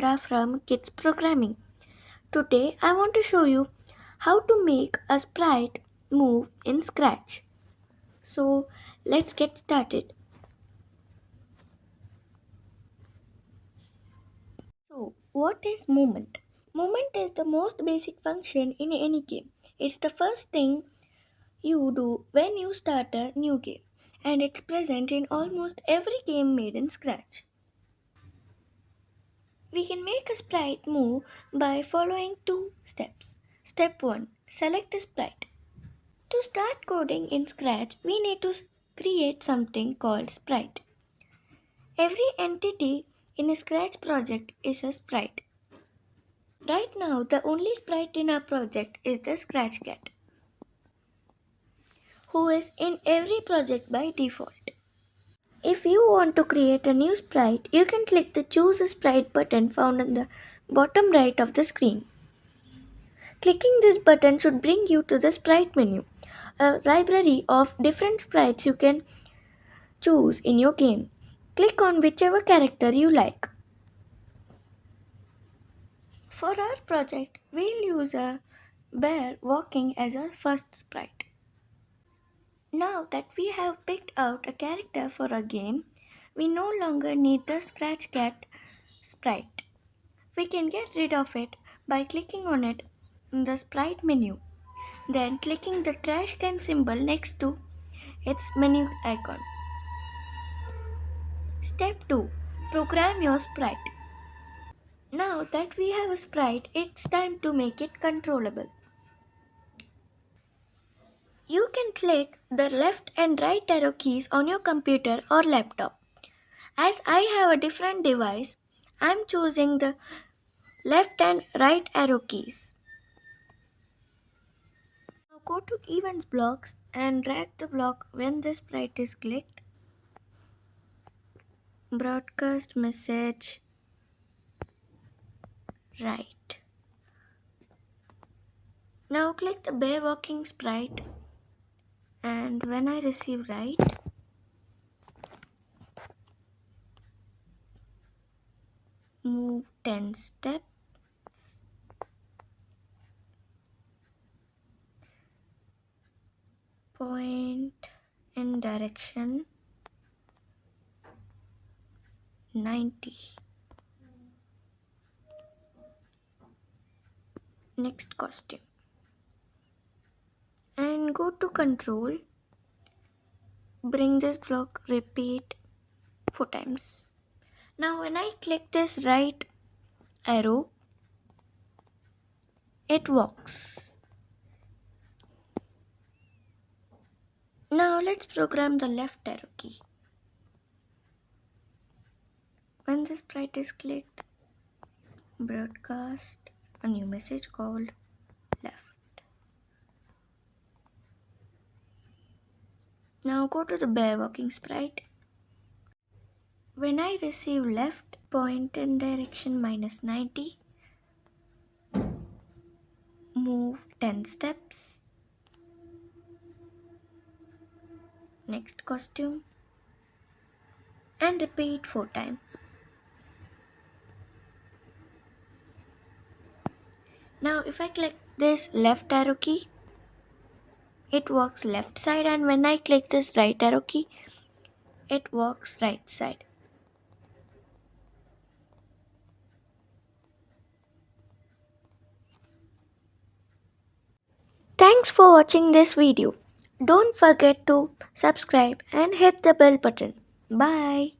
Chandra from Kids Programming. Today I want to show you how to make a sprite move in Scratch. So let's get started. So what is movement? Movement is the most basic function in any game. It's the first thing you do when you start a new game, and it's present in almost every game made in Scratch. We can make a sprite move by following two steps. Step 1. Select a sprite. To start coding in Scratch, we need to create something called sprite. Every entity in a Scratch project is a sprite. Right now, the only sprite in our project is the Scratch Cat, who is in every project by default. If you want to create a new sprite, you can click the Choose a Sprite button found on the bottom right of the screen. Clicking this button should bring you to the sprite menu, a library of different sprites you can choose in your game. Click on whichever character you like. For our project, we'll use a bear walking as our first sprite. Now that we have picked out a character for our game, we no longer need the Scratch Cat sprite. We can get rid of it by clicking on it in the sprite menu, then clicking the trash can symbol next to its menu icon. Step 2. Program your sprite. Now that we have a sprite, it's time to make it controllable. You can click the left and right arrow keys on your computer or laptop. As I have a different device, I'm choosing the left and right arrow keys. Now go to Events blocks and drag the block when the sprite is clicked. Broadcast message right. Now click the bear walking sprite, and when I receive right, move 10 steps, point in direction 90. Next costume. And go to control, bring this block, repeat 4 times. Now when I click this right arrow, it walks. Now let's program the left arrow key. When the sprite is clicked, broadcast a new message called left. Now go to the bear walking sprite. When I receive left, point in direction minus 90, move 10 steps. Next costume, and repeat 4 times. Now if I click this left arrow key, it walks left side, and when I click this right arrow key, it walks right side. Thanks for watching this video. Don't forget to subscribe and hit the bell button. Bye.